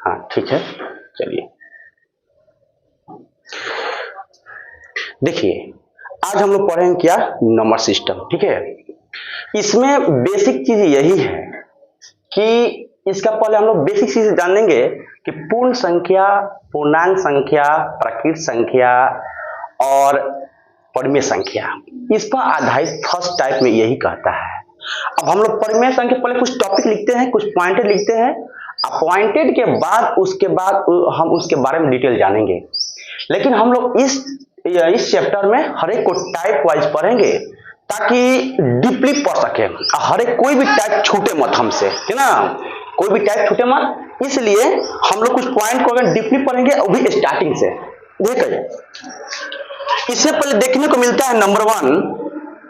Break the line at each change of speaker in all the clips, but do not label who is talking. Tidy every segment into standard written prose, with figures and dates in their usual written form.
हाँ ठीक है, चलिए देखिए आज हम लोग पढ़ेंगे क्या, नंबर सिस्टम। ठीक है, इसमें बेसिक चीज यही है कि इसका पहले हम लोग बेसिक चीज जानेंगे कि पूर्ण संख्या, पूर्णांक संख्या, प्राकृत संख्या और परिमेय संख्या, इस पर आधारित फर्स्ट टाइप में यही कहता है। अब हम लोग परिमेय संख्या पहले कुछ टॉपिक लिखते हैं, कुछ पॉइंटेड लिखते हैं, पॉइंटेड के बाद उसके बाद हम उसके बारे में डिटेल जानेंगे। लेकिन हम लोग इस चैप्टर में हर एक को टाइप वाइज पढ़ेंगे ताकि डीपली पढ़ सके, हर एक कोई भी टाइप छूटे मत हमसे, है ना, कोई भी टाइप छूटे मत। इसलिए हम लोग कुछ पॉइंट को अगर डीपली पढ़ेंगे और भी स्टार्टिंग से। देखिए इससे पहले देखने को मिलता है नंबर 1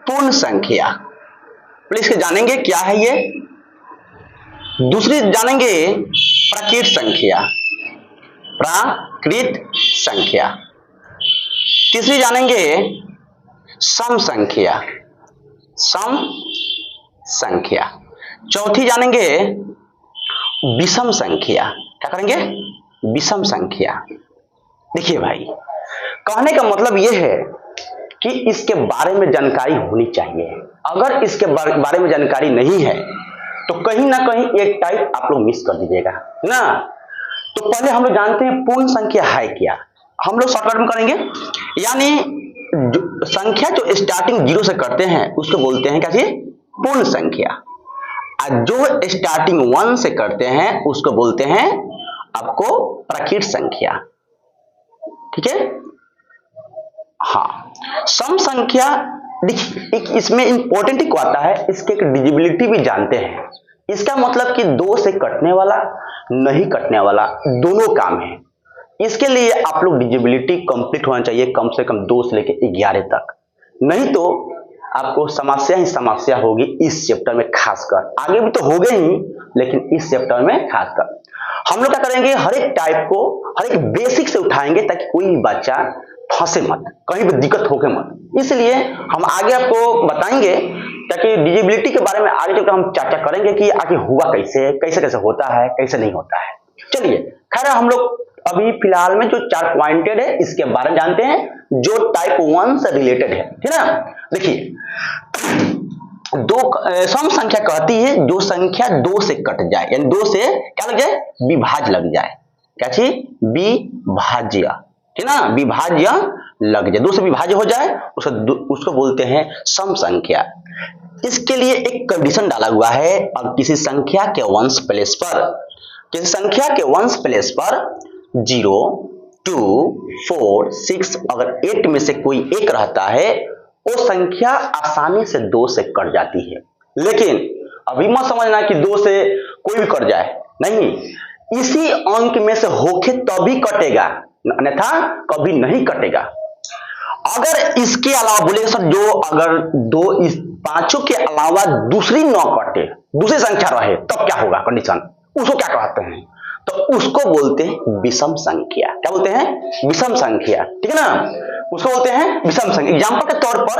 पूर्ण संख्या, प्लीज जानेंगे क्या है ये। दूसरी जानेंगे प्राकृत संख्या, प्राकृत संख्या। तीसरी जानेंगे सम संख्या, सम संख्या। चौथी जानेंगे विषम संख्या, क्या करेंगे, विषम संख्या। देखिए भाई, कहने का मतलब यह है कि इसके बारे में जानकारी होनी चाहिए। अगर इसके बारे में जानकारी नहीं है तो कहीं ना कहीं एक टाइप आप लोग मिस कर दीजिएगा ना। तो पहले हम लोग जानते हैं पूर्ण संख्या है क्या, हम लोग शॉर्टकट में करेंगे। यानी संख्या जो स्टार्टिंग 0 से करते हैं उसको बोलते हैं क्या जी, पूर्ण संख्या। और जो स्टार्टिंग 1 से करते हैं उसको बोलते हैं आपको प्राकृत संख्या। ठीक है, हाँ। सम संख्या देखिए इसमें इंपॉर्टेंट ही आता है, इसके एक डिजिबिलिटी भी जानते हैं। इसका मतलब कि 2 से कटने वाला, नहीं कटने वाला, दोनों काम है। इसके लिए आप लोग डिजिबिलिटी कंप्लीट होना चाहिए कम से कम 2 से लेकर 11 तक, नहीं तो आपको समस्या ही समस्या होगी इस चैप्टर में खासकर। आगे भी तो हो गए ही, लेकिन इस चैप्टर में खासकर हम लोग क्या करेंगे, हर एक टाइप को हर एक बेसिक से उठाएंगे ताकि कोई भी बच्चा फंसे मत, कहीं भी दिक्कत होके मत। इसलिए हम आगे आपको बताएंगे ताकि डिजिबिलिटी के बारे में आगे चलकर हम चर्चा करेंगे कि आगे हुआ कैसे, कैसे कैसे होता है, कैसे नहीं होता है। चलिए खैर हम लोग अभी फिलहाल में जो 4 पॉइंटेड है इसके बारे में जानते हैं जो टाइप 1 से रिलेटेड है, ठीक है ना। देखिए सम संख्या कहती है जो संख्या 2 से कट जाए, यानी 2 से क्या लग जाए, विभाज्य लग जाए। क्या चीज, विभाज्य, ठीक ना, विभाज्य लग जाए, 2 से विभाज्य हो जाए उसको बोलते हैं सम संख्या। इसके लिए एक कंडीशन डाला हुआ है, और किसी संख्या के वंश प्लेस पर, किसी संख्या के वंश प्लेस पर 0, 2, 4, 6 अगर 8 में से कोई एक रहता है वो संख्या आसानी से 2 से कट जाती है। लेकिन अभी मत समझना कि 2 से कोई भी कट जाए, नहीं, इसी अंक में से होके तभी कटेगा, अन्यथा कभी नहीं कटेगा। अगर इसके अलावा बोले सर जो अगर 2 इस 5 के अलावा दूसरी न कटे, दूसरी संख्या रहे तब क्या होगा कंडीशन, उसको क्या कहते हैं, तो उसको बोलते हैं विषम संख्या। क्या बोलते हैं, विषम संख्या, ठीक है ना, उसको बोलते हैं विषम संख्या। एग्जांपल के तौर पर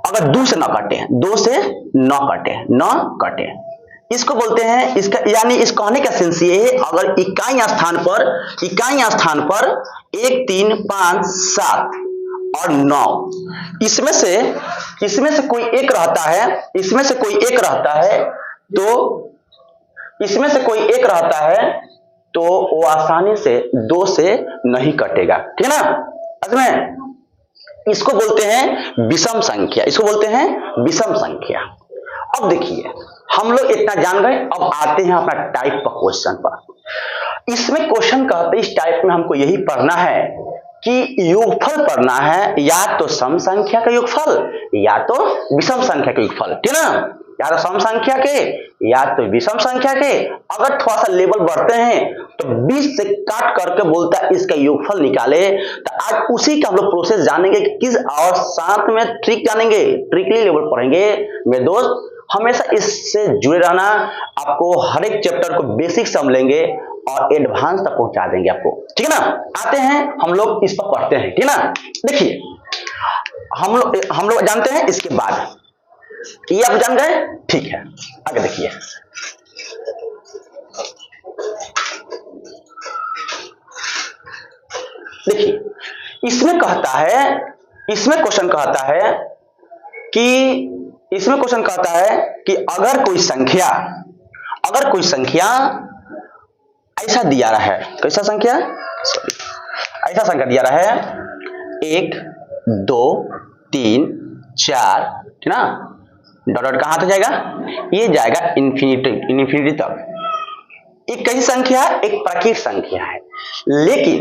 अगर 2 से न कटे, 2 से न कटे, इसको बोलते हैं, इसका यानी इस कहने का सेंस ये है, अगर इकाई स्थान पर 1, 3, 5, 7 और 9 इसमें से कोई एक रहता है, इसमें से कोई एक रहता है तो वो आसानी से 2 से नहीं कटेगा, ठीक है ना। इसमें इसको बोलते हैं विषम संख्या, इसको बोलते हैं विषम संख्या। अब देखिए हम लोग इतना जान गए, अब आते हैं अपना टाइप पर, क्वेश्चन पर। इसमें क्वेश्चन कहते हैं इस टाइप में हमको यही पढ़ना है कि योगफल पढ़ना है, या तो सम संख्या का योगफल या तो विषम संख्या का योगफल, ठीक है ना, या तो सम संख्या के या तो विषम संख्या के। अगर थोड़ा सा लेवल बढ़ते हैं तो 20 से काट करके बोलता है इसका योगफल निकाले। तो आज उसी का हम लोग प्रोसेस जानेंगे कि किस, और साथ में ट्रिक जानेंगे, ट्रिकली लेवल पढ़ेंगे। मेरे दोस्त हमेशा इससे जुड़े रहना, आपको हर एक चैप्टर को बेसिक समझ लेंगे और एडवांस तक पहुंचा देंगे आपको, ठीक है ना। आते हैं हम लोग इस पर पढ़ते हैं, ठीक है ना। देखिए हम लोग जानते हैं, इसके बाद ये आप जान गए, ठीक है। आगे देखिए देखिए इसमें क्वेश्चन कहता है कि अगर कोई संख्या ऐसा दिया रहा है, कैसा संख्या, ऐसा संख्या दिया रहा है 1 2 3 4, है ना, डॉट डॉट कहां तक जाएगा, ये जाएगा इन्फिनिटी तक। एक कैसी संख्या, एक प्राकृतिक संख्या है, लेकिन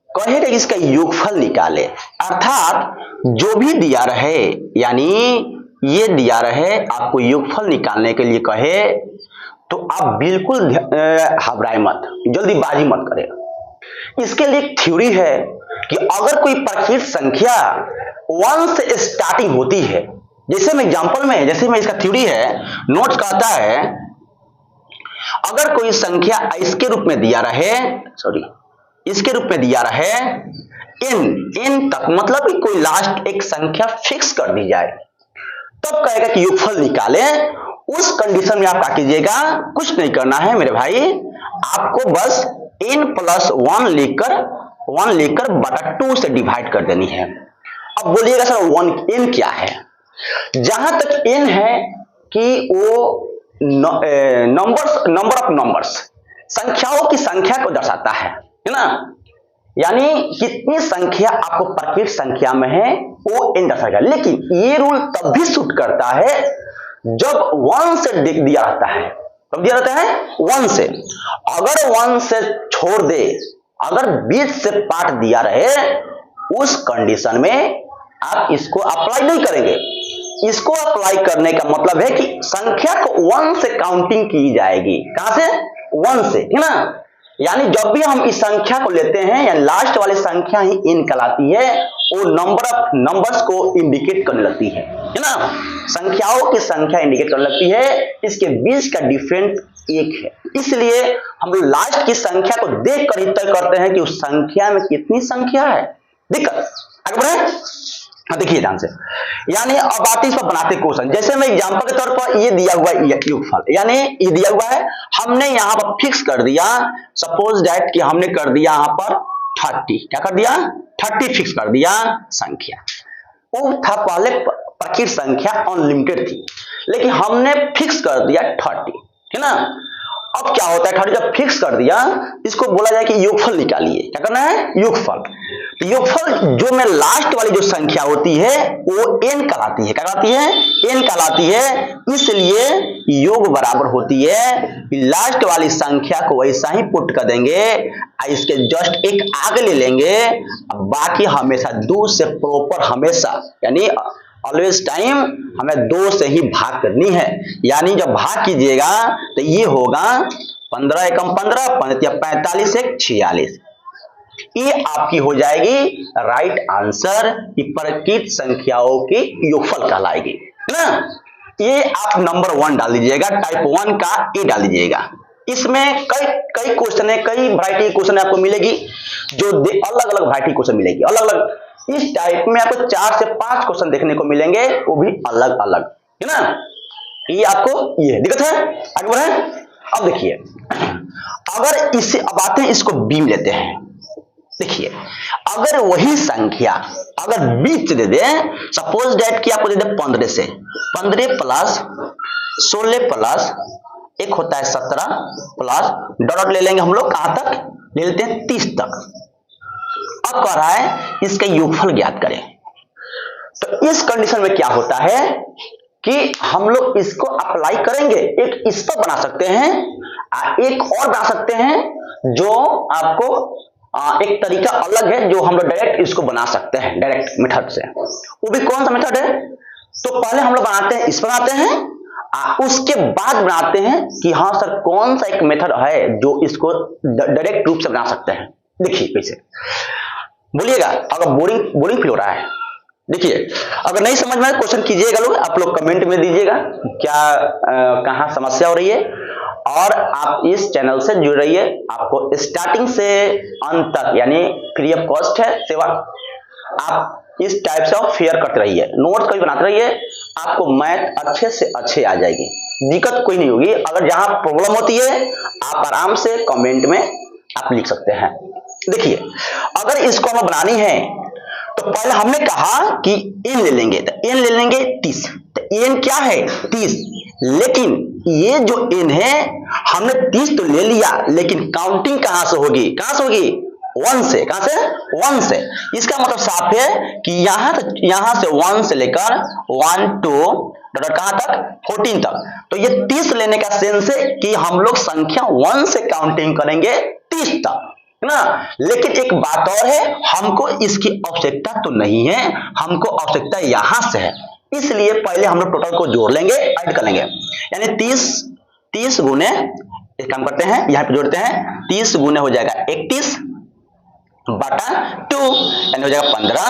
कहेगा इसका योगफल निकाले, अर्थात जो भी दिया रहे, यानी ये दिया रहे, आपको योगफल निकालने के लिए कहे तो आप बिल्कुल घबराए मत, जल्दीबाजी मत करें। इसके लिए एक थ्योरी है कि अगर कोई प्राकृतिक संख्या 1 से स्टार्टिंग होती है, जैसे मैं एग्जांपल में, जैसे में इसका थ्योरी है, नोट्स कहता है अगर कोई संख्या इसके रूप में दिया रहे, इसके रूप में दिया रहे n तक, मतलब कि कोई लास्ट एक संख्या फिक्स कर दी जाए, तब कहेगा कि योगफल निकाले। उस कंडीशन में आप क्या कीजिएगा, कुछ नहीं करना है मेरे भाई, आपको बस n+1 लेकर बटा 2 से डिवाइड कर देनी है। अब बोलिएगा सर n क्या है? जहां तक n है कि वो नंबर ऑफ नंबर्स, संख्याओं की संख्या को दर्शाता है ना, यानी कितनी संख्या आपको प्राकृतिक संख्या में है वो n दर्शाएगा। लेकिन ये रूल तब भी सूट करता है जब 1 से दिया रहता है, कब दिया रहता है 1 से। अगर 1 से छोड़ दे, अगर 20 से पार्ट दिया रहे, उस कंडीशन में आप इसको अप्लाई नहीं करेंगे। इसको अप्लाई करने का मतलब है कि संख्या को 1 से काउंटिंग की जाएगी, कहां से, 1 से, है ना। यानी जब भी हम इस संख्या को लेते हैं, या लास्ट वाली संख्या ही n कहलाती है, वो नंबर्स को इंडिकेट करने लगती है ना, संख्याओं की संख्या इंडिकेट करने लगती है। इसके बीच का डिफरेंस 1 है, इसलिए हम लोग लास्ट की संख्या को देख कर ही तय करते हैं कि उस संख्या में कितनी संख्या है। दिक्कत आगे बढ़े, देखिए ध्यान से, यानी अब आते इस पर बनाते क्वेश्चन। जैसे मैं एग्जांपल के तौर पर ये दिया हुआ है योगफल, यानी ये दिया हुआ है, हमने यहां पर फिक्स कर दिया, सपोज दैट कि हमने कर दिया यहां पर 30, क्या कर दिया 30 फिक्स कर दिया संख्या। वो था पहले प्राकृतिक संख्या अनलिमिटेड थी, लेकिन हमने फिक्स कर दिया 30, है ना। अब क्या होता है, 30 जब फिक्स कर दिया, इसको बोला जाए कि योगफल निकालिए, क्या करना है, योगफल। तो योगफल जो में लास्ट वाली जो संख्या होती है वो n कहलाती है, क्या कहलाती है, n कहलाती है। इसलिए योग बराबर होती है, लास्ट वाली संख्या को वैसा ही पुट कर देंगे, इसके जस्ट एक आगे ले लेंगे, बाकी हमेशा 2 से प्रॉपर, हमेशा यानी ऑलवेज टाइम हमें 2 से ही भाग करनी है। यानी जब भाग कीजिएगा तो ये होगा 15 एकम 15, 45 एक 46, ये आपकी हो जाएगी राइट आंसर, कि प्राकृतिक संख्याओं की योगफल कहलाएगी, है ना। ये आप नंबर 1 डाल दीजिएगा, टाइप 1 का ए डाल दीजिएगा। इसमें कई क्वेश्चन है, कई वैरायटी क्वेश्चन आपको मिलेगी, जो अलग अलग वैरायटी क्वेश्चन मिलेगी, अलग अलग। इस टाइप में आपको 4 से 5 क्वेश्चन देखने को मिलेंगे, वो भी अलग अलग, है ना। ये आपको ये दिक्कत है, आगे बढ़े। अब देखिए, अगर इसे, अब आते हैं इसको बीम लेते हैं। देखिए, अगर वही संख्या अगर 20 से दे दे, सपोज दैट कि आपको दे दे 15 से, 15 प्लस 16 प्लस एक होता है 17 प्लस डॉट ले लेंगे हम लोग, कहां तक ले लेते हैं, 30 तक। अब कह रहा है इसका योगफल ज्ञात करें। तो इस कंडीशन में क्या होता है कि हम लोग इसको अप्लाई करेंगे, एक इस पर बना सकते हैं, एक और बना सकते हैं, जो आपको एक तरीका अलग है, जो हम लोग डायरेक्ट इसको बना सकते हैं, डायरेक्ट मेथड से। वो भी कौन सा मेथड है, तो पहले हम लोग बनाते हैं, इस पर बनाते हैं, उसके बाद बनाते हैं कि हाँ सर कौन सा एक मेथड है जो इसको डायरेक्ट रूप से बना सकते हैं। देखिए कैसे, बोलिएगा अगर बोरिंग फील हो रहा है। देखिए, अगर नहीं समझ में क्वेश्चन कीजिएगा लोग, आप लोग कमेंट में दीजिएगा क्या कहाँ समस्या हो रही है, और आप इस चैनल से जुड़ रहिए। आपको स्टार्टिंग से अंत तक, यानी फ्री ऑफ कॉस्ट है सेवा, आप इस टाइप से फेयर करते रहिए, नोट्स कभी बनाते रहिए, आपको मैथ अच्छे से अच्छे आ जाएगी, दिक्कत कोई नहीं होगी। अगर जहां प्रॉब्लम होती है आप आराम से कमेंट में आप लिख सकते हैं। देखिए अगर इसको हमें बनानी है तो पहले हमने कहा कि n ले लेंगे, तो n ले लेंगे 30, तो n क्या है 30, लेकिन ये जो n है हमने 30 तो ले लिया, लेकिन काउंटिंग कहां से होगी, 1 से, कहां से 1 से। इसका मतलब साफ है कि यहां से 1 से लेकर 1 2 कहां तक 14 तक, तो ये 30 लेने का सेंस है कि हम लोग संख्या 1 से काउंटिंग करेंगे 30 तक, है ना। लेकिन एक बात और है, हमको इसकी आवश्यकता तो नहीं है, हमको आवश्यकता यहां से है, इसलिए पहले हम लोग टोटल को जोड़ लेंगे, ऐड कर लेंगे। यानी 30 गुने, एक काम करते हैं यहां पे जोड़ते हैं, 30 गुने हो जाएगा 31 बटा 2, यानी हो जाएगा 15,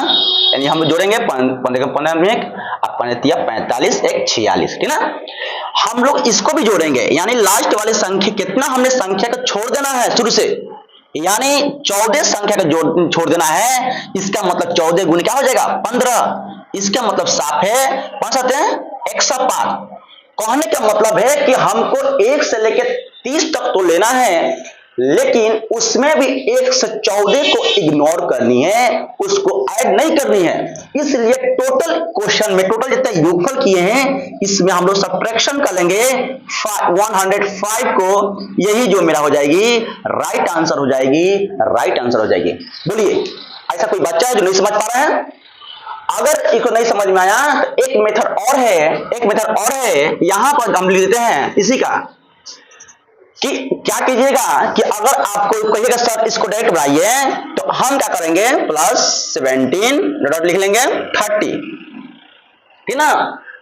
यानी हम जोड़ेंगे 15 में 1 45 1 46, ठीक ना। हम लोग इसको भी जोड़ेंगे, यानी लास्ट वाली संख्या कितना हमने संख्या को छोड़ देना है शुरू से, यानी 14 संख्या का छोड़ देना है। इसका मतलब 14 गुने क्या हो जाएगा 15, इसका मतलब साफ है 5 हैं 105। कहने का मतलब है कि हमको 1 से लेकर 30 तक तो लेना है, लेकिन उसमें भी 1 से 14 को इग्नोर करनी है, उसको ऐड नहीं करनी है। इसलिए टोटल क्वेश्चन में टोटल जितना योगफल किए हैं, इसमें हम लोग सब्ट्रैक्शन कर लेंगे 105 को, यही जो मेरा हो जाएगी राइट आंसर हो जाएगी। बोलिए ऐसा कोई बच्चा है जो नहीं समझ पा रहा है? अगर इसको नहीं समझ में आया तो एक मेथड और है, यहां पर हम लिख देते हैं इसी का, कि क्या कीजिएगा कि अगर आपको कहिएगा सर इसको डायरेक्ट बनाइए, तो हम क्या करेंगे +17 डॉट लिख लेंगे 30, ठीक ना,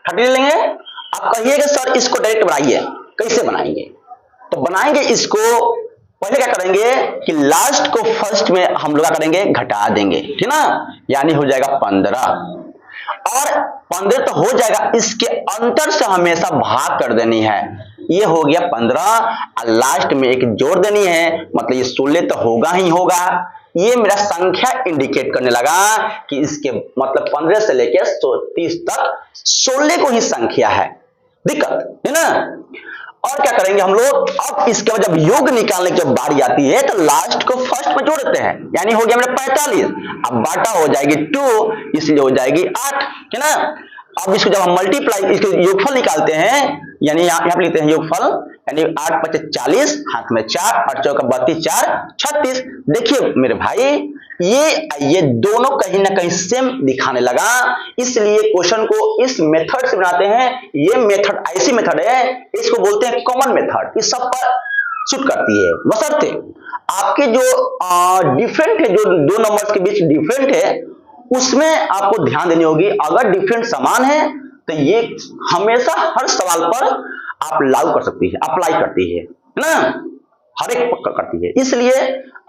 30 ले लेंगे। आप कहिएगा सर इसको डायरेक्ट बनाइए, कैसे बनाएंगे? तो बनाएंगे इसको, पहले क्या करेंगे कि लास्ट को फर्स्ट में हम लोग क्या करेंगे घटा देंगे, ठीक ना, यानी हो जाएगा 15, और 15 तो हो जाएगा, इसके अंतर से हमेशा भाग कर देनी है, ये हो गया 15, और लास्ट में एक जोड़ देनी है, मतलब ये 16 तो होगा ही होगा। ये मेरा संख्या इंडिकेट करने लगा कि इसके मतलब 15 से लेकर 30 तक 16 को ही संख्या है, दिक्कत है ना। और क्या करेंगे हम लोग, अब इसके बाद जब योग निकालने की जब बारी आती है तो लास्ट को फर्स्ट में जोड़ देते हैं, यानी हो गया मेरा 45, अब बाटा हो जाएगी 2, इसलिए हो जाएगी 8, है ना। अब इसको जब हम मल्टीप्लाई, इसके योगफल निकालते हैं, यानी यहाँ पे लिखते हैं योगफल, यानी 8 × 5 = 40, हाथ में 4, 8 × 4 = 32, 4 36। देखिए मेरे भाई, ये दोनों कहीं ना कहीं सेम दिखाने लगा, इसलिए क्वेश्चन को इस मेथड से बनाते हैं। ये मेथड ऐसी मेथड है, इसको बोलते हैं कॉमन मेथड, इस सब पर सूट करती है, बशर्ते आपके जो डिफरेंट है, जो दो नंबर्स के बीच डिफरेंट है, उसमें आपको ध्यान देनी होगी। अगर डिफरेंट समान है तो ये हमेशा हर सवाल पर आप लागू कर सकती है, अप्लाई करती है ना, हर एक करती है। इसलिए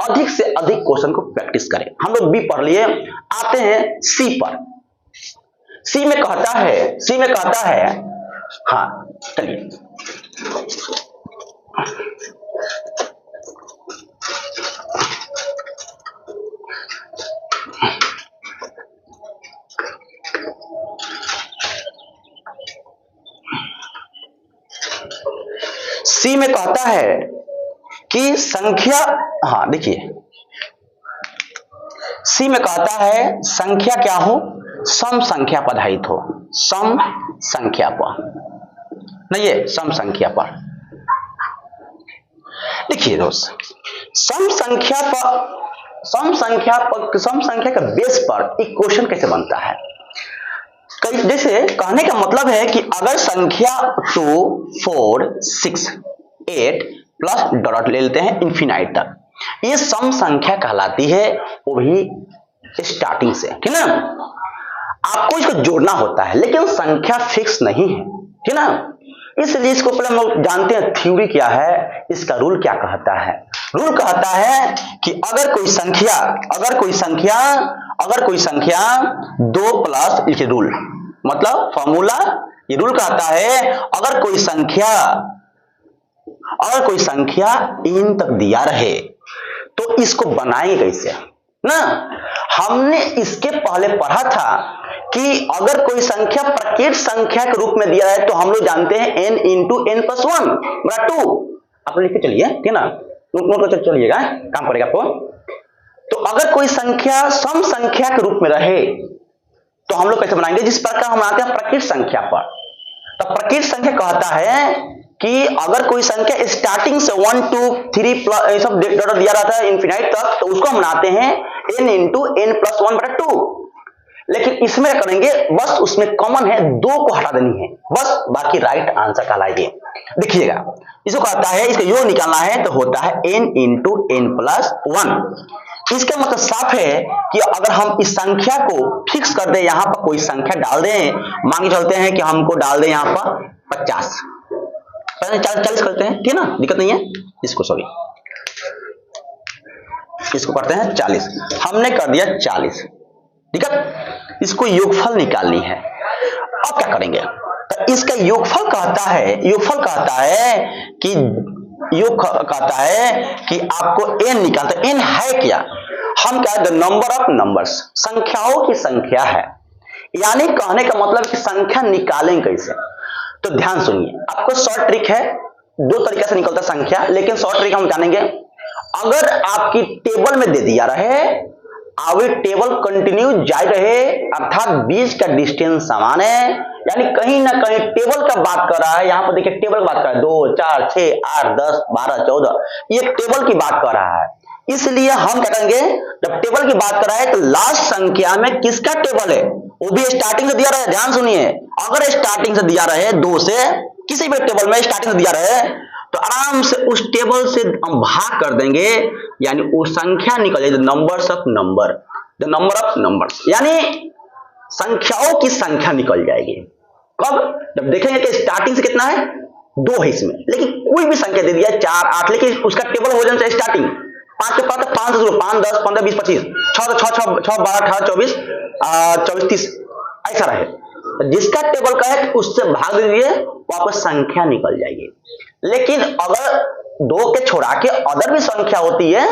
अधिक से अधिक क्वेश्चन को प्रैक्टिस करें। हम लोग बी पढ़ लिए, आते हैं सी पर। सी में कहता है, हाँ चलिए, सी में कहता है कि संख्या, हाँ देखिए, सी में कहता है संख्या क्या हो, सम संख्या पर आधारित हो, सम संख्या पर, नहीं ये सम संख्या पर। देखिए दोस्त, सम संख्या का बेस पर एक क्वेश्चन कैसे बनता है, जैसे कहने का मतलब है कि अगर संख्या 2 4 6 8 प्लस डॉट ले लेते हैं इन्फिनाइट तक, ये सम संख्या कहलाती है, वो भी स्टार्टिंग से, ठीक ना। आपको इसको जोड़ना होता है, लेकिन संख्या फिक्स नहीं है, ठीक ना। इसलिए इसको पहले हम लोग जानते हैं थ्योरी क्या है, इसका रूल क्या कहता है। रूल कहता है कि अगर कोई संख्या 2 प्लस, इसके रूल मतलब फॉर्मूला, ये रूल कहता है अगर कोई संख्या इन तक दिया रहे तो इसको बनाएंगे कैसे ना। हमने इसके पहले पढ़ा था कि अगर कोई संख्या प्रकृत संख्या के रूप में दिया है तो हम लोग जानते हैं n × n + 1 = 2। आप लिखते चलिए, ठीक ना, नोट करते चलिएगा, काम करेगा आपको। तो अगर कोई संख्या सम संख्या के रूप में रहे तो हम लोग कैसे बनाएंगे, जिस प्रकार हम आते हैं प्रकृत संख्या पर। तो प्रकृत संख्या कहता है कि अगर कोई संख्या स्टार्टिंग से 1 2 3 प्लस सब डॉट दिया रहता है इन्फिनाइट तक, तो उसको हम बनाते हैं n इंटू n प्लस 1/2। लेकिन इसमें करेंगे बस उसमें कॉमन है 2 को हटा देनी है बस, बाकी राइट आंसर कहलाएगी। देखिएगा इसको कहता है, इसका योग निकालना है तो होता है n इंटू n प्लस 1। इसका मतलब साफ है कि अगर हम इस संख्या को फिक्स कर दें, यहां पर कोई संख्या डाल दें, मान के चलते हैं कि हमको डाल दें यहां पर 50, 40 करते हैं, ठीक है ना, दिक्कत नहीं है। इसको सॉरी इसको करते हैं 40, हमने कर दिया 40, दिक्कत। इसको योगफल निकालनी है। अब क्या करेंगे, तो इसका योगफल कहता है कि आपको n निकालता है। n है क्या, हम क्या है, द नंबर ऑफ नंबर्स, संख्याओं की संख्या है। यानी कहने का मतलब कि संख्या निकालें कैसे, तो ध्यान सुनिए, आपको शॉर्ट ट्रिक है, 2 तरीके से निकलता संख्या, लेकिन शॉर्ट ट्रिक हम जानेंगे। अगर आपकी टेबल में दे दिया रहे, आगे टेबल कंटिन्यू जारी रहे, अर्थात बीच का डिस्टेंस समान है, यानी कहीं ना कहीं टेबल का बात कर रहा है। यहां पर देखिए टेबल बात कर रहा है 2 4 6 8 10 12 14, ये टेबल की बात कर रहा है। इसलिए हम क्या करेंगे, जब टेबल की बात कर रहा है तो लास्ट संख्या में किसका टेबल है, वो भी स्टार्टिंग से दिया रहे। ध्यान सुनिए, अगर स्टार्टिंग से दिया रहे 2 से, किसी भी टेबल में स्टार्टिंग से दिया रहे, तो आराम से उस टेबल से हम भाग कर देंगे, यानी वो संख्या निकल जाएगी, numbers of number, the number of numbers, यानी संख्याओं की संख्या निकल जाएगी। कब, जब देखेंगे कि स्टार्टिंग से कितना है 2 है इसमें, लेकिन कोई भी संख्या दे दिया 4 8, लेकिन उसका टेबल हो जाना चाहिए स्टार्टिंग 5 के पास 5 से 5 10 15 20 25 6 6 6 12 18 24 24 30 ऐसा रहे। जिसका टेबल का है उससे भाग दीजिए, वापस संख्या निकल जाएगी। लेकिन अगर 2 के छोड़ा के अदर भी संख्या होती है,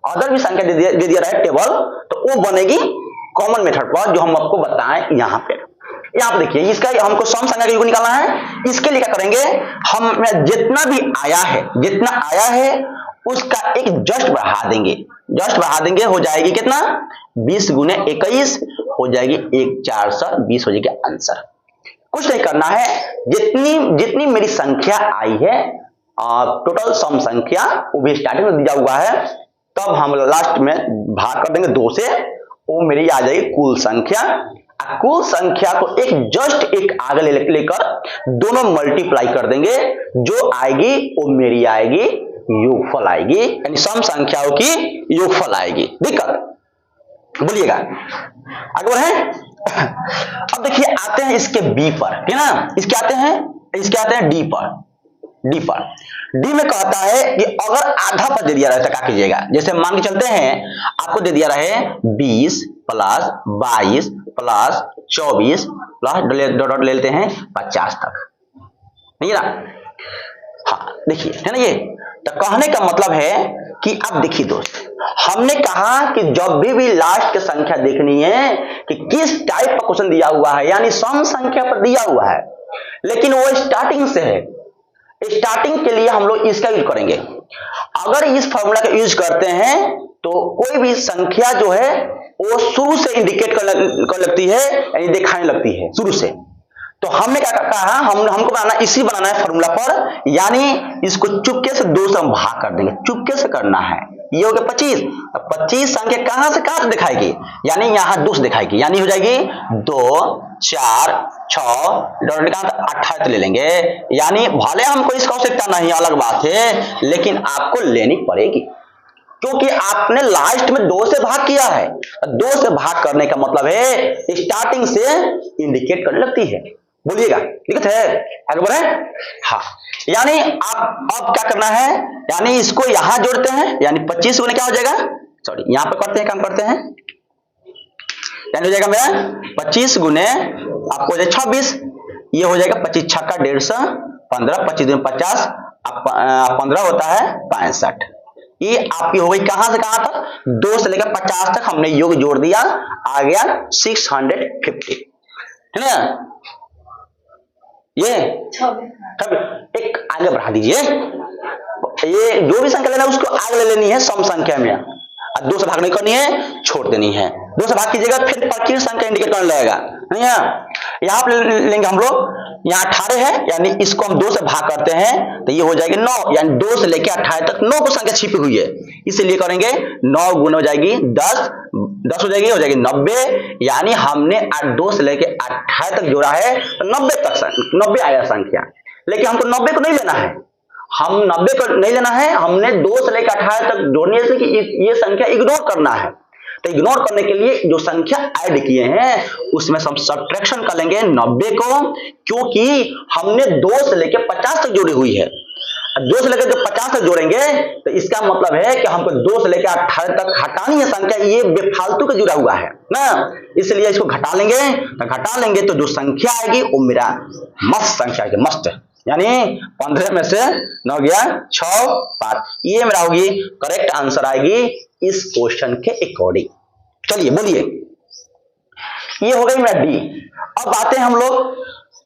अदर भी संख्या दे दिया रहा है टेबल, तो वो बनेगी कॉमन मेथड पर, जो हम आपको बताएं यहाँ पे देखिए। इसका हमको सम संख्या का योग निकालना है। इसके लिए क्या करेंगे, हम जितना भी आया है उसका एक जस्ट बढ़ा देंगे, हो जाएगी कितना 20 गुने 21 हो जाएगी 1420 हो जाएगी आंसर। कुछ नहीं करना है, जितनी मेरी संख्या आई है टोटल सम संख्या, वो भी स्टार्टिंग में दिया हुआ है, तब हम लास्ट में भाग कर देंगे 2 से, वो मेरी आ जाएगी कुल संख्या। कुल संख्या को एक आगे लेकर दोनों मल्टीप्लाई कर देंगे, जो आएगी वो मेरी आएगी योगफल आएगी, यानी सम संख्याओं की योगफल आएगी। दिक्कत बोलिएगा, आगे बढ़े। अब देखिए आते हैं इसके बी पर, ठीक है ना, इसके आते हैं डी पर। डी में कहता है कि अगर आधा पर दे दिया रहे तो क्या कीजिएगा, जैसे मान के चलते हैं आपको दे दिया रहे 20 प्लस 22 प्लस 24 प्लस डॉट ले लेते हैं 50 तक, नहीं ना। हाँ देखिए, है ना, ये तो कहने का मतलब है कि अब देखिए दोस्त, हमने कहा कि जब भी लास्ट की संख्या देखनी है कि किस टाइप का क्वेश्चन दिया हुआ है, यानी सम संख्या पर दिया हुआ है, लेकिन वो स्टार्टिंग से है। स्टार्टिंग के लिए हम लोग इसका यूज करेंगे। अगर इस फॉर्मूला का यूज करते हैं तो कोई भी संख्या जो है वो शुरू से इंडिकेट कर लगती है, यानी दिखाने लगती है शुरू से। तो हमने क्या कहा, हमको बनाना है फॉर्मूला पर, यानी इसको चुपके से 2 से हम भाग कर देंगे, चुपके से करना है। ये हो गया 25, 25 संख्या कहां से दिखाएगी, यानी यहां 2 से दिखाएगी, यानी हो जाएगी 2 4 6 डॉट 28 ले लेंगे, यानी भले हमको इसका आवश्यकता नहीं, अलग बात है, लेकिन आपको लेनी पड़ेगी, क्योंकि आपने लास्ट में 2 से भाग किया है। 2 से भाग करने का मतलब है स्टार्टिंग से इंडिकेट करने लगती है। बोलिएगा, दिक्कत है, आगे बढ़े। हाँ, यानी आप अब क्या करना है, यानी इसको यहां जोड़ते हैं, यानी 25 गुने क्या हो जाएगा, सॉरी यहां पे काम करते हैं, यानी हो जाएगा मेरा 25 गुने आपको हो जाएगा 26, ये हो जाएगा 25 छक्का 150 15 25 गुने 50 15 होता है 65। ये आपकी हो गई कहां से कहां तक, 2 से लेकर 50 तक हमने योग जोड़ दिया, आ गया 650, है ना। ये एक आगे बढ़ा दीजिए, ये जो भी संख्या लेना है उसको आगे ले लेनी है सम संख्या में, अब 2 से भाग नहीं करनी है, छोड़ देनी है। 2 से भाग कीजिएगा फिर प्रकृत संख्या इंडिकेट करने लगेगा, नहीं है। यहाँ पे लेंगे हम लोग, यहाँ 18 है यानी इसको हम 2 से भाग करते हैं तो ये हो जाएगी 9, यानी 2 से लेकर 28 तक 9 को संख्या छिपी हुई है, इसलिए करेंगे 9 गुना हो जाएगी 10, 10 हो जाएगी 90, यानी हमने 2 से लेकर 28 तक जोड़ा है तो 90 तक 90 आया संख्या। लेकिन हमको 90 को नहीं लेना है, हम 90 को नहीं लेना है, हमने 2 से लेकर 28 तक जोड़ने से कि ये संख्या इग्नोर करना है। तो इग्नोर करने के लिए जो संख्या ऐड किए हैं उसमें हम सब्ट्रैक्शन कर लेंगे 90 को, क्योंकि हमने 2 से लेकर 50 तक जोड़ी हुई है। 2 से लेकर जब 50 तक जोड़ेंगे तो इसका मतलब है कि हमको 2 से लेकर 28 तक हटानी है संख्या, ये बेफालतू का जुड़ा हुआ है ना, इसलिए इसको घटा लेंगे। तो घटा लेंगे तो जो संख्या आएगी वो मेरा मस्त संख्या आएगी, मस्त, यानी 15 में से 9 गया 6 5, ये मेरा होगी करेक्ट आंसर आएगी इस क्वेश्चन के अकॉर्डिंग। चलिए बोलिए, ये हो गई मेरा डी। अब आते हैं हम लोग,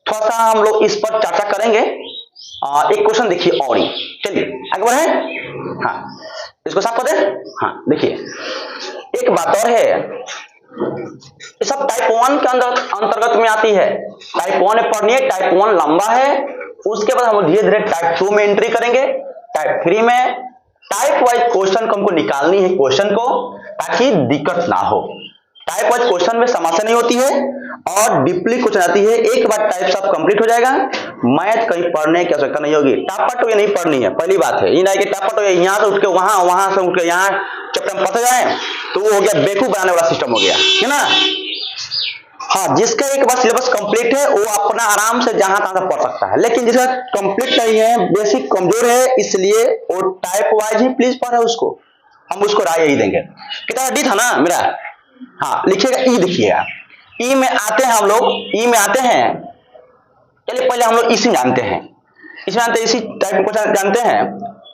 थोड़ा सा हम लोग इस पर चर्चा करेंगे। एक क्वेश्चन देखिए और ही, चलिए आगे बढ़े। हाँ, इसको साफ कर दें। हाँ देखिए, एक बात और है, ये सब टाइप 1 के अंतर्गत में आती है। टाइप 1 में पढ़नी है, टाइप 1 लंबा है, उसके बाद हम धीरे धीरे टाइप 2 में एंट्री करेंगे, टाइप 3 में। टाइप वाइज क्वेश्चन को हमको निकालनी है क्वेश्चन को, ताकि दिक्कत ना हो। टाइप वाइज क्वेश्चन में समस्या नहीं होती है और डीपली क्वेश्चन आती है। एक बार टाइप सब कंप्लीट हो जाएगा, मैथ कहीं पढ़ने की आवश्यकता नहीं होगी। टापट ये नहीं पढ़नी है, पहली बात है। ये नहीं कि टापट यहाँ से उठ के वहां, वहां से उठ के यहाँ चैप्टर में पता जाए तो वो हो गया बेवकूफ बनाने वाला सिस्टम हो गया, है ना। हाँ, जिसका एक बार सिलेबस कंप्लीट है वो अपना आराम से जहां तहां पढ़ सकता है, लेकिन जिसका कंप्लीट नहीं है, बेसिक कमजोर है, इसलिए वो टाइप वाइज ही प्लीज पढ़े उसको, हम उसको राय यही देंगे। कितना डी था ना मेरा। हाँ लिखिएगा, ई लिखिएगा। ई में आते हैं हम लोग, ई में आते हैं, चलिए पहले हम लोग इसी जानते हैं, इसमें आते हैं, इसी टाइप को जानते हैं।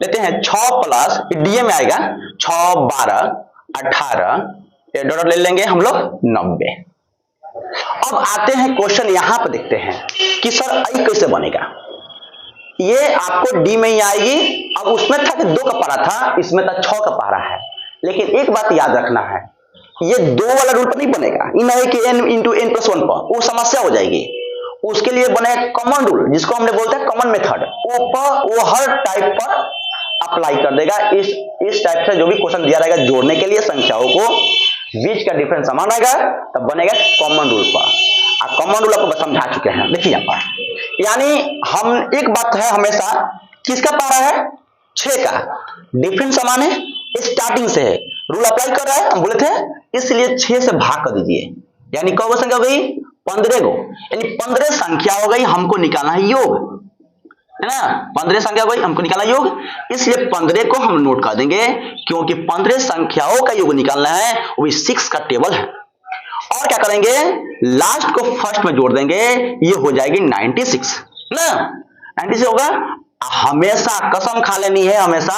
लेते हैं 6 प्लस डी में आएगा 6 12 18, डॉट ले लेंगे हम लोग 90। अब आते हैं क्वेश्चन, यहां पर देखते हैं कि सर आई कैसे बनेगा। ये आपको डी में ही आएगी। अब उसमें था कि 2 का पारा था, इसमें था 6 का पारा है। लेकिन एक बात याद रखना है, ये 2 वाला रूल पर नहीं बनेगा। ये नहीं कि n इंटू n प्लस 1 पर, वो समस्या हो जाएगी। उसके लिए बनेगा कॉमन रूल, जिसको हमने बोलते हैं कॉमन मेथड। वो हर टाइप पर अप्लाई कर देगा। इस टाइप से जो भी क्वेश्चन दिया रहेगा जोड़ने के लिए संख्याओं को, बीच का डिफरेंस समान आएगा, तब बनेगा कॉमन रूल पर। कॉमन रूल आपको समझा चुके हैं, देखिए यहाँ पर। यानी हम एक बात है हमेशा, किसका पारा है 6 का, डिफरेंस समान है, स्टार्टिंग से है, रूल अप्लाई कर रहा है, हम बोले थे, इसलिए 6 से भाग कर दीजिए। यानी कौन संख्या हो गई 15 गो, यानी 15 संख्या हो गई, हमको निकालना है योग, है ना। 15 संख्या हो गई, हमको निकालना योग, इसलिए 15 को हम नोट कर देंगे, क्योंकि 15 संख्याओं का योग निकालना है, वो भी 6 का टेबल है। और क्या करेंगे, लास्ट को फर्स्ट में जोड़ देंगे, ये हो जाएगी 96 ना। 96 होगा, हमेशा कसम खा लेनी है, हमेशा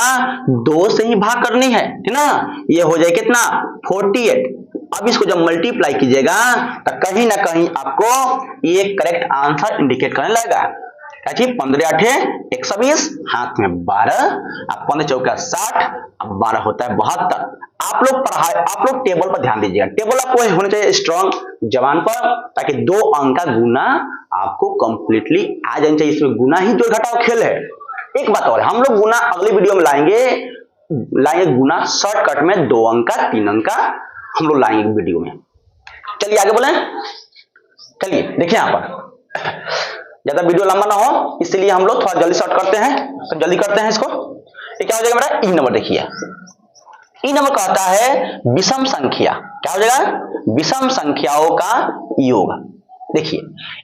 2 से ही भाग करनी है ना। ये हो जाए कितना 48। अब इसको जब मल्टीप्लाई कीजिएगा तो कहीं ना कहीं आपको ये करेक्ट आंसर इंडिकेट करने लगेगा। 15 8 120, हाथ में 12, अब 15 चौका 60, अब 12 होता है 72। आप लोग टेबल पर ध्यान दीजिएगा, टेबल आपको होना चाहिए स्ट्रॉन्ग जबान पर, ताकि 2 अंक का गुना आपको कंप्लीटली आ जाना चाहिए। इसमें गुना ही जो घटाओ खेल है। एक बात और, हम लोग गुना अगली वीडियो में लाएंगे गुना शॉर्टकट में 2 अंक का 3 अंक का हम लोग लाएंगे वीडियो में। चलिए आगे बोले, चलिए देखिए यहाँ पर ज्यादा वीडियो लंबा ना हो, इसलिए हम लोग थोड़ा जल्दी शॉर्ट करते हैं, तो जल्दी करते हैं इसको। ये क्या हो जाएगा मेरा ई नंबर, देखिए ई नंबर कहता है विषम संख्या, क्या हो जाएगा विषम संख्याओं का योग। देखिए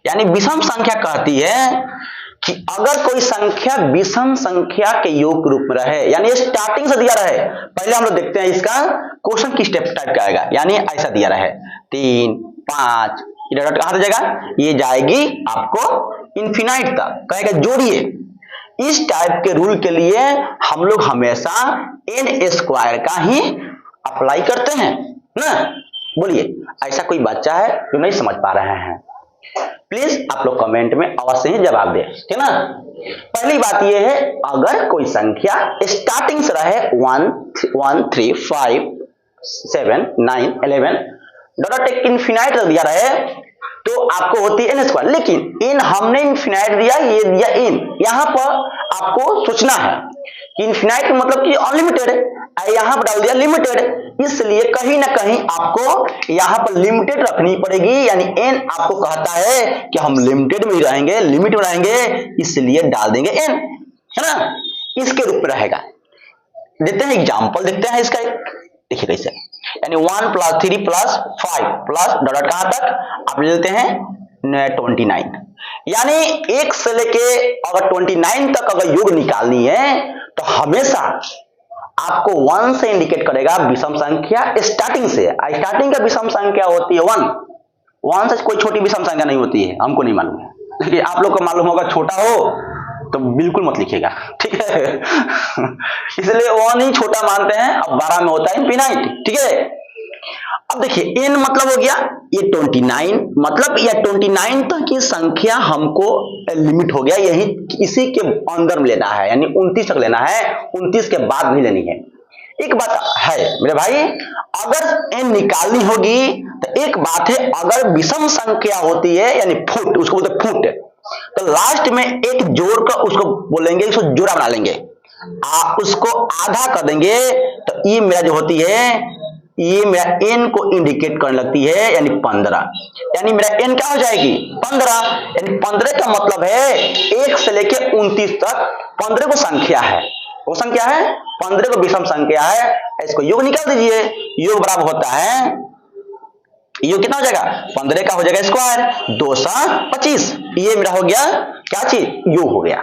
यानी विषम संख्या कहती है कि अगर कोई संख्या विषम संख्या के योग के रूप में रहे, यानी स्टार्टिंग से दिया रहे। पहले हम लोग देखते हैं इसका क्वेश्चन किस टाइप का आएगा, यानी ऐसा दिया रहे 3 5, डॉट कहां जाएगा, ये जाएगी आपको इनफिनाइट तक, कहेगा जोड़िए। इस टाइप के रूल के लिए हम लोग हमेशा n स्क्वायर का ही अप्लाई करते हैं ना। बोलिए, ऐसा कोई बच्चा है जो नहीं समझ पा रहे हैं, प्लीज आप लोग कमेंट में अवश्य ही जवाब दें, ठीक ना। पहली बात यह है, अगर कोई संख्या स्टार्टिंग से रहे 1 1 3 5, 7 9 11 डॉट एक इनफिनाइट दिया रहे तो आपको होती है n स्क्वायर, लेकिन इन हमने इनफिनाइट दिया, ये दिया इन। यहां पर आपको सोचना है कि इनफिनाइट मतलब कि अनलिमिटेड है, यहां पर डाल दिया लिमिटेड, इसलिए कहीं ना कहीं आपको यहां पर लिमिटेड रखनी पड़ेगी, यानी n आपको कहता है कि हम लिमिटेड में ही रहेंगे, लिमिट में रहेंगे, इसलिए डाल देंगे n, है ना, इसके रूप में रहेगा। देते हैं एग्जांपल, देखते हैं इसका, देखिए कैसे, यानी 1 + 3 + 5 प्लस डॉट कहां तक आप ले लेते हैं 29, यानी 1 से लेके अगर 29 तक अगर योग निकालनी है तो हमेशा आपको 1 से इंडिकेट करेगा विषम संख्या स्टार्टिंग से। स्टार्टिंग का विषम संख्या होती है 1 से कोई छोटी विषम संख्या नहीं होती है, हमको नहीं मालूम है, लेकिन आप लोग को मालूम होगा, छोटा हो तो बिल्कुल मत लिखिएगा, ठीक है। इसलिए 1 ही छोटा मानते हैं, अब 12 में होता है इनफिनाइट, ठीक है। अब देखिए n मतलब हो गया ये 29, मतलब ये 29 तक की संख्या हमको लिमिट हो गया, यही इसी के अंदर में लेना है, यानी 29 तक लेना है, 29 के बाद भी लेनी है। एक बात है मेरे भाई, अगर n निकालनी होगी तो एक बात है, अगर विषम संख्या होती है यानी फुट, उसको बोलते फुट, तो लास्ट में एक जोड़कर उसको बोलेंगे, उसको जोड़ा बना लेंगे, उसको आधा कर देंगे, तो ये मेरा जो होती है, ये मेरा n को इंडिकेट करने लगती है, यानी 15, यानी मेरा n क्या हो जाएगी 15, यानी 15 का मतलब है 1 से लेके 29 तक 15 को संख्या है, वो संख्या है 15 को विषम संख्या है, इसको योग निकाल दीजिए, योग बराबर होता है, योग कितना हो जाएगा 15 का हो जाएगा स्क्वायर 225, ये मेरा हो गया क्या चीज, योग हो गया,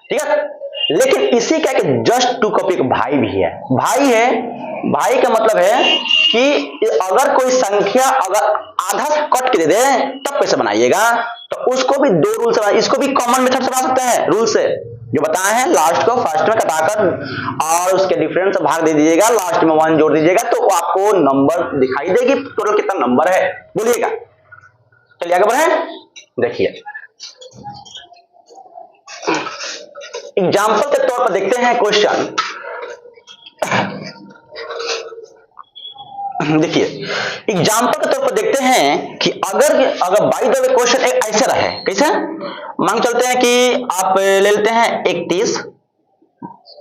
ठीक है। लेकिन इसी का एक जस्ट टू कॉपी भाई भी है, भाई है, भाई का मतलब है कि अगर कोई संख्या अगर आधा से कट के दे दे तब कैसे बनाइएगा, तो उसको भी दो रूल से, इसको भी कॉमन मेथड से बना सकते हैं, रूल से जो बताए हैं, लास्ट को फर्स्ट में कटाकर और उसके डिफरेंस से भाग दे दीजिएगा, लास्ट में 1 जोड़ दीजिएगा, तो आपको नंबर दिखाई देगी टोटल कितना नंबर है, बोलिएगा। चलिए आगे बढ़े, देखिए एग्जाम्पल के तौर पर देखते हैं क्वेश्चन, देखिए एग्जाम्पल के तौर पर देखते हैं कि अगर बाय द वे क्वेश्चन ऐसे रहे, कैसे मांग चलते हैं कि आप ले लेते हैं 31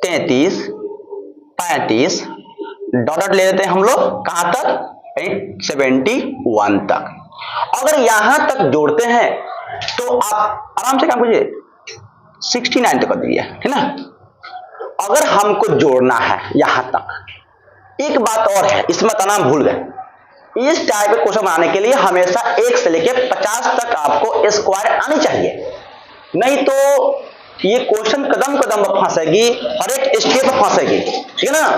33 35 डॉट ले लेते हैं हम लोग कहां तक 71 तक, अगर यहां तक जोड़ते हैं तो आप आराम से काम कीजिए 69 तक कर दीजिए, है ना। अगर हमको जोड़ना है यहां तक, एक बात और है, इसमें नाम भूल गए, इस टाइप के क्वेश्चन बनाने के लिए हमेशा 1 से लेके 50 तक आपको स्क्वायर आनी चाहिए, नहीं तो ये क्वेश्चन कदम कदम पर फंसेगी, हर एक स्टेप पर फंसेगी, ठीक है ना।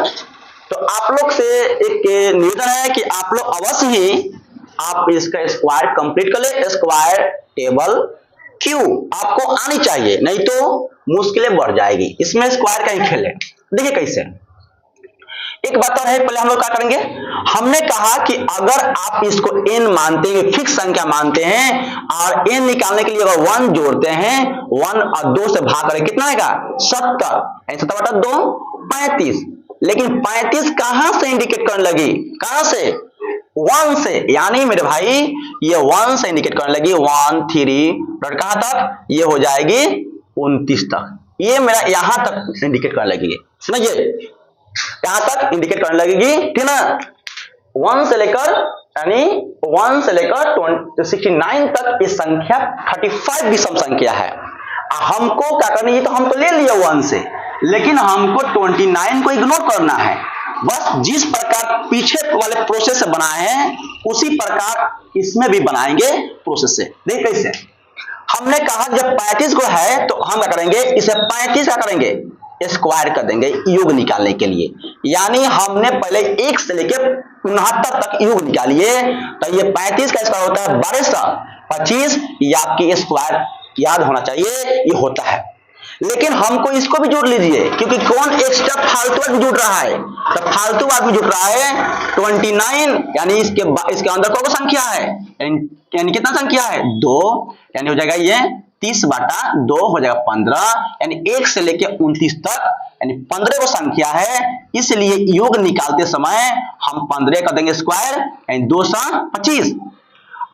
तो आप लोग से एक निवेदन है कि आप लोग अवश्य ही आप इसका स्क्वायर कंप्लीट कर ले, स्क्वायर टेबल क्यू आपको आनी चाहिए, नहीं तो मुश्किलें बढ़ जाएगी, इसमें स्क्वायर का ही खेल है। देखिए कैसे, एक बात और है, पहले हम लोग क्या करेंगे, हमने कहा कि अगर आप इसको n मानते हैं, फिक्स संख्या मानते हैं, और n निकालने के लिए अगर 1 जोड़ते हैं, 1 और 2 से भाग करें कितना आएगा 70, 70/2 35, लेकिन 35 कहां से इंडिकेट करने लगी, कहां से 1 से, यानी मेरे भाई ये 1 से इंडिकेट करने लगी, 1 3 डॉट कहां तक, ये हो जाएगी 29 तक, ये मेरा यहां तक इंडिकेट करने लगेगी, समझिए यहां तक इंडिकेट करने लगेगी, ठीक ना। 1 से लेकर यानी 1 से लेकर 69 तक इस संख्या 35 विषम संख्या है, हमको क्या करना है, ये तो हम तो ले लिया 1 से, लेकिन हमको 29 को इग्नोर करना है, बस जिस प्रकार पीछे वाले प्रोसेस से बनाए हैं उसी प्रकार इसमें भी बनाएंगे प्रोसेस से। देखिए कैसे, हमने कहा जब 35 को है तो हम क्या करेंगे, इसे 35 क्या करेंगे स्क्वायर कर देंगे योग निकालने के लिए, यानी हमने पहले 1 से लेकर 69 तक योग निकालिए, तो ये 35 का स्क्वायर होता है 1225, ये आपकी स्क्वायर याद होना चाहिए, ये होता है। लेकिन हमको इसको भी जोड़ लीजिए, क्योंकि कौन एक्स्ट्रा फालतू आदमी जुड़ रहा है, तो फालतू आदमी जुड़ रहा है 29, यानी इसके अंदर कौन संख्या है, यानी कितना संख्या है 2, यानी हो जाएगा ये 30/2 हो जाएगा 15, यानी 1 से लेके 29 तक, यानी 15 को संख्या है, इसलिए योग निकालते समय हम 15 कर देंगे स्क्वायर यानी 225।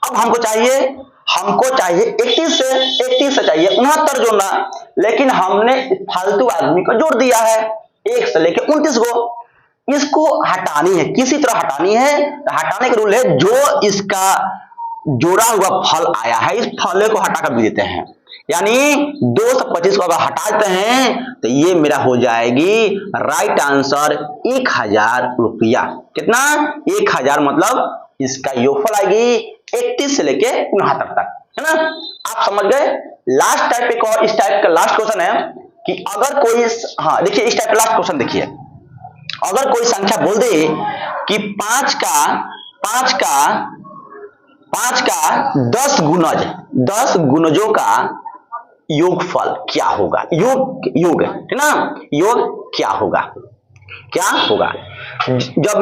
अब हमको चाहिए 31 से चाहिए 69 जोड़ना, लेकिन हमने फालतू आदमी को जोड़ दिया है 1 से लेके 29 को। इसको हटानी है, किसी तरह हटानी है। तो हटाने का रूल है, जो इसका जोड़ा हुआ फल आया है इस फल को हटाकर भी देते हैं, यानी 2 से 25 को अगर हटा देते हैं तो ये मेरा हो जाएगी राइट आंसर 1000 रुपया। कितना? 1000, मतलब इसका योगफल आएगी 31 से लेके 69 तक, है ना। आप समझ गए। लास्ट टाइप एक और इस टाइप का लास्ट क्वेश्चन है कि अगर कोई, हाँ देखिए इस टाइप का लास्ट क्वेश्चन देखिए, अगर कोई संख्या बोल दे कि 5 का 10 गुणजों का योगफल क्या होगा। योग है ना, योग क्या होगा। जब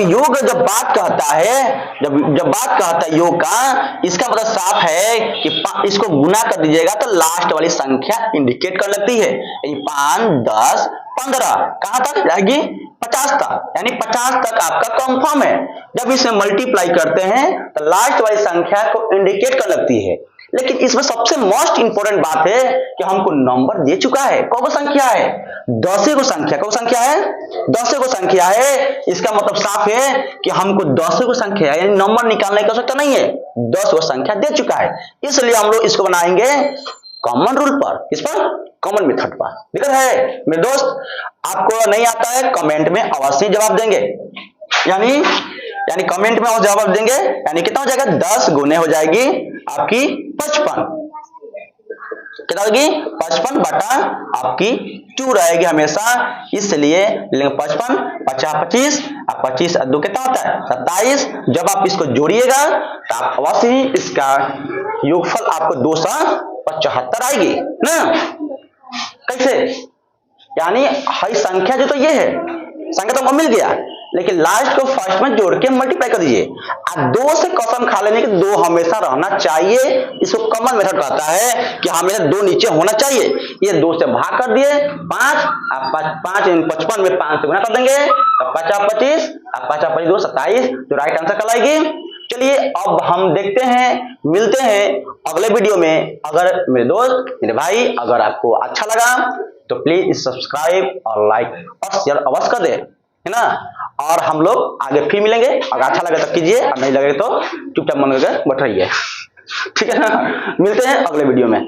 बात कहता है योग का, इसका मतलब साफ है कि इसको गुना कर दीजिएगा तो लास्ट वाली संख्या इंडिकेट कर लगती है। 5, 10, 15 कहां तक जाएगी? 50 तक, यानी 50 तक आपका कंफर्म है। जब इसे मल्टीप्लाई करते हैं तो लास्ट वाली संख्या को इंडिकेट कर लगती है। लेकिन इसमें सबसे मोस्ट इंपोर्टेंट बात है कि हमको नंबर दे चुका है। कौन सी संख्या है? 10 को संख्या। कौन संख्या है? 10 को संख्या है। इसका मतलब साफ है कि हमको 10 को संख्या यानी नंबर निकालने की आवश्यकता नहीं है, 10 को संख्या दे चुका है। इसलिए हम लोग इसको बनाएंगे कॉमन रूल पर, इस पर कॉमन मेथड पर। दिक्कत है मेरे दोस्त? आपको नहीं आता है कमेंट में अवश्य जवाब देंगे, यानी कमेंट में और जवाब देंगे, यानी कितना हो जाएगा? 10 गुने हो जाएगी आपकी 55। कितना होगी? 55 बटा आपकी 2 रहेगी हमेशा, इसलिए लेंगे 55, 50, 25, अब 25 और 2 कितना होता है? 27। जब आप इसको जोड़िएगा तो आप अवश्य ही इसका योगफल आपको 275 आएगी ना। कैसे? यानी हई संख्या जो तो ये है, संख्या तो हमको मिल गया, लेकिन लास्ट को फर्स्ट में जोड़ के मल्टीप्लाई कर दीजिए। अब 2 से कसम खा लेने की 2 हमेशा रहना चाहिए। इसको कॉमन मेथड कहता है कि हमेशा 2 नीचे होना चाहिए। ये 2 से भाग कर दिए 5, अब 5 इन 55 में 5 से गुना कर देंगे तो 50, 25, अब 50, 25, 2, 27, जो राइट आंसर कल आएगी। चलिए अब हम देखते हैं, मिलते हैं अगले वीडियो में। अगर मेरे दोस्त, मेरे भाई, अगर आपको अच्छा लगा तो प्लीज सब्सक्राइब और लाइक और शेयर अवश्य कर दे, है ना। और हम लोग आगे फिर मिलेंगे। अगर अच्छा लगे तो कीजिए, और नहीं लगे तो चुपचाप मन करके बैठ रहिए, ठीक है ना। मिलते हैं अगले वीडियो में।